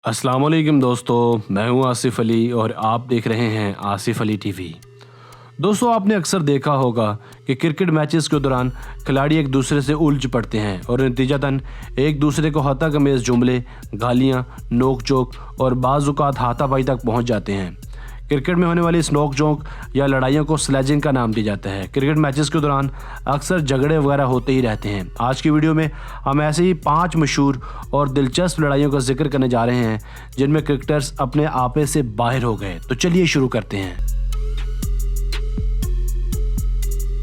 अस्सलाम वालेकुम दोस्तों, मैं हूं आसिफ अली और आप देख रहे हैं आसिफ अली टीवी। दोस्तों, आपने अक्सर देखा होगा कि क्रिकेट मैचेस के दौरान खिलाड़ी एक दूसरे से उलझ पड़ते हैं और नतीजतन एक दूसरे को हताकमेज़ जुमले, गालियां, नोक झोंक और बाज़-औक़ात हाथापाई तक पहुंच जाते हैं। क्रिकेट में होने वाली इस नोक झोंक या लड़ाइयों को स्लेजिंग का नाम दिया जाता है। क्रिकेट मैचेस के दौरान अक्सर झगड़े वगैरह होते ही रहते हैं। आज की वीडियो में हम ऐसे ही 5 मशहूर और दिलचस्प लड़ाइयों का जिक्र करने जा रहे हैं जिनमें क्रिकेटर्स अपने आपे से बाहर हो गए। तो चलिए शुरू करते हैं।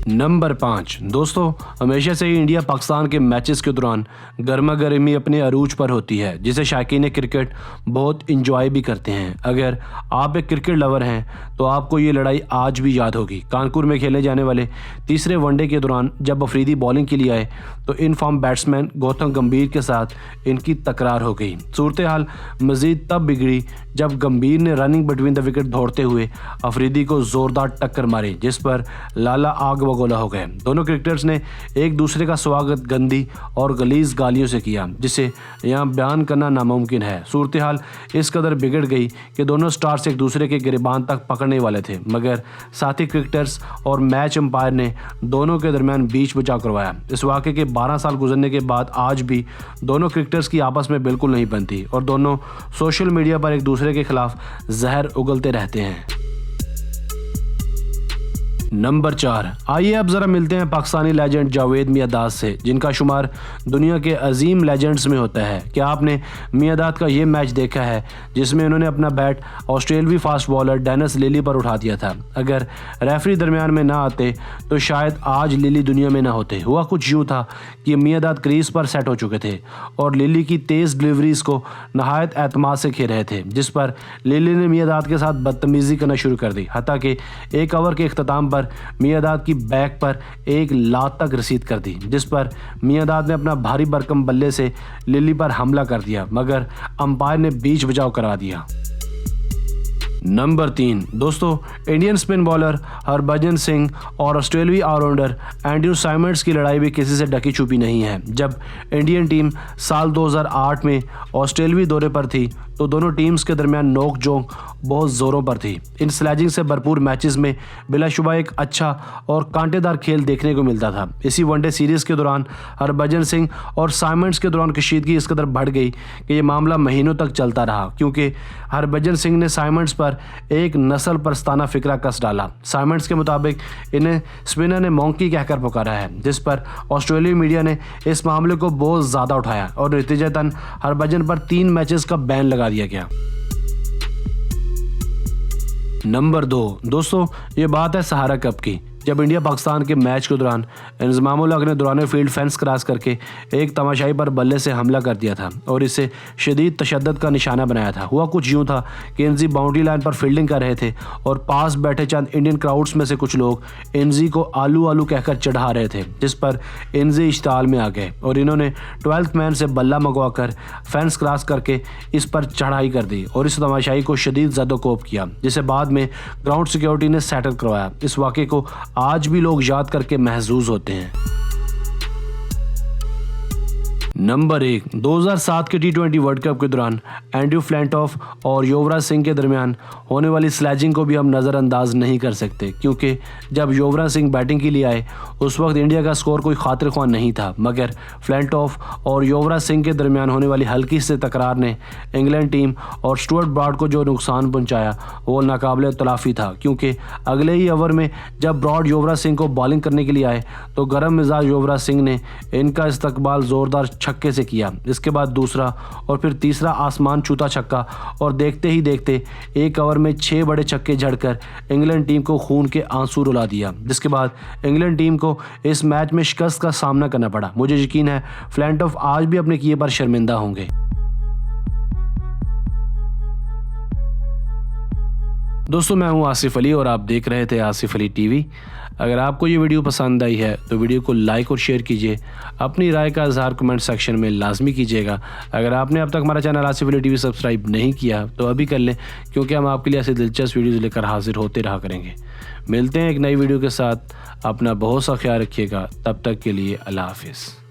नंबर 5। दोस्तों, हमेशा से ही इंडिया पाकिस्तान के मैचेस के दौरान गर्मा गर्मी अपने अरूज पर होती है, जिसे शायकीन क्रिकेट बहुत इंजॉय भी करते हैं। अगर आप एक क्रिकेट लवर हैं तो आपको ये लड़ाई आज भी याद होगी। कानपुर में खेले जाने वाले तीसरे वनडे के दौरान जब अफरीदी बॉलिंग के लिए आए तो इन फॉर्म बैट्समैन गौतम गंभीर के साथ इनकी तकरार हो गई। सूरत हाल मज़ीद तब बिगड़ी जब गंभीर ने रनिंग बिटवीन द विकेट दौड़ते हुए अफरीदी को ज़ोरदार टक्कर मारी, जिस पर लाला आग गोला हो गए। दोनों क्रिकेटर्स ने एक दूसरे का स्वागत गंदी और गलीज गालियों से किया, जिसे यहाँ बयान करना नामुमकिन है। सूरत हाल इस कदर बिगड़ गई कि दोनों स्टार्स एक दूसरे के गिरबान तक पकड़ने वाले थे, मगर साथी क्रिकेटर्स और मैच अंपायर ने दोनों के दरमियान बीच बचाव करवाया। इस वाक़े के 12 साल गुजरने के बाद आज भी दोनों क्रिकेटर्स की आपस में बिल्कुल नहीं बनती और दोनों सोशल मीडिया पर एक दूसरे के खिलाफ जहर उगलते रहते हैं। नंबर 4। आइए अब ज़रा मिलते हैं पाकिस्तानी लेजेंड जावेद मियांदाद से, जिनका शुमार दुनिया के अजीम लेजेंड्स में होता है। क्या आपने मियांदाद का ये मैच देखा है जिसमें उन्होंने अपना बैट ऑस्ट्रेलवी फास्ट बॉलर डेनिस लिली पर उठा दिया था? अगर रेफरी दरमियान में ना आते तो शायद आज लिली दुनिया में ना होते। हुआ कुछ यूँ था कि मियांदाद क्रीज पर सेट हो चुके थे और लिली की तेज़ डिलीवरीज को नहायत एतमाद से खेल रहे थे, जिस पर लिली ने मियांदाद के साथ बदतमीज़ी करना शुरू कर दी। हत्ता कि एक ओवर के अख्ताम पर मियांदाद की बैक पर एक लात तक रसीद कर दी, जिस पर मियांदाद ने अपना भारी भरकम बल्ले से लिली पर हमला कर दिया, मगर अंपायर ने बीच बचाव करा दिया। नंबर 3। दोस्तों, Indian spin bowler Harbhajan Singh और ऑस्ट्रेलियाई ऑलराउंडर एंड्रू साइमंड्स की लड़ाई भी किसी से ढकी छुपी नहीं है। जब इंडियन टीम साल 2008 में ऑस्ट्रेलियाई दौरे पर थी तो दोनों टीम्स के दरमियान नोक झोंक बहुत ज़ोरों पर थी। इन स्लेजिंग से भरपूर मैचेस में बिलाशुबा एक अच्छा और कांटेदार खेल देखने को मिलता था। इसी वनडे सीरीज़ के दौरान हरभजन सिंह और साइमंड्स के दौरान कशीदगी इस कदर बढ़ गई कि ये मामला महीनों तक चलता रहा, क्योंकि हरभजन सिंह ने साइमंड्स पर एक नस्ल परस्ताना फिक्रा कस डाला। साइमंड्स के मुताबिक इन्हें स्पिनर ने मॉन्की कहकर पुकारा है, जिस पर ऑस्ट्रेलियाई मीडिया ने इस मामले को बहुत ज़्यादा उठाया और नतीजतन हरभजन पर 3 मैचेस का बैन लगा दिया गया। नंबर 2। दोस्तों, ये बात है सहारा कप की, जब इंडिया पाकिस्तान के मैच के दौरान इंजमामुल हक ने दौरान फील्ड फेंस क्रॉस करके एक तमाशाई पर बल्ले से हमला कर दिया था और इसे शदीद तशद्दुद का निशाना बनाया था। हुआ कुछ यूँ था कि एनजी बाउंड्री लाइन पर फील्डिंग कर रहे थे और पास बैठे चंद इंडियन क्राउड्स में से कुछ लोग एनजी को आलू आलू कहकर चढ़ा रहे थे, जिस पर एनजी इश्ताल में आ गए और इन्होंने 12th मैन से बल्ला मंगवा कर फेंस क्रॉस करके इस पर चढ़ाई कर दी और इस तमाशाई को शदीद ज़दोकोब किया, जिसे बाद में ग्राउंड सिक्योरिटी ने सेटल करवाया। इस वाक़े को आज भी लोग याद करके महजूज होते हैं। नंबर 1। 2007 के T20 वर्ल्ड कप के दौरान एंड्रू फ्लिंटॉफ और युवराज सिंह के दरमियान होने वाली स्लेजिंग को भी हम नज़रअंदाज नहीं कर सकते, क्योंकि जब युवराज सिंह बैटिंग के लिए आए उस वक्त इंडिया का स्कोर कोई खातिर ख्वाह नहीं था, मगर फ्लिंटॉफ और युवराज सिंह के दरमियान होने वाली हल्की से तकरार ने इंग्लैंड टीम और स्टुअर्ट ब्रॉड को जो नुकसान पहुंचाया वो नाकाबिले तलाफ़ी था, क्योंकि अगले ही ओवर में जब ब्रॉड युवराज सिंह को बॉलिंग करने के लिए आए तो गर्म मिजाज युवराज सिंह ने इनका इस्तकबाल ज़ोरदार छक्के से किया। इसके बाद दूसरा और फिर तीसरा आसमान छूता छक्का और देखते ही देखते एक ओवर में 6 बड़े छक्के झड़कर इंग्लैंड टीम को खून के आंसू रुला दिया, जिसके बाद इंग्लैंड टीम को इस मैच में शिकस्त का सामना करना पड़ा। मुझे यकीन है फ्लिंटॉफ आज भी अपने किए पर शर्मिंदा होंगे। दोस्तों, मैं हूं आसिफ अली और आप देख रहे थे आसिफ अली टीवी। अगर आपको ये वीडियो पसंद आई है तो वीडियो को लाइक और शेयर कीजिए। अपनी राय का इज़हार कमेंट सेक्शन में लाजमी कीजिएगा। अगर आपने अब तक हमारा channel Asif Ali TV subscribe नहीं किया तो अभी कर लें, क्योंकि हम आपके लिए ऐसे दिलचस्प वीडियोज़ लेकर हाजिर होते रहा करेंगे। मिलते हैं एक नई वीडियो के साथ। अपना बहुत सा ख्याल रखिएगा। तब तक के लिए अल्लाह हाफिज़।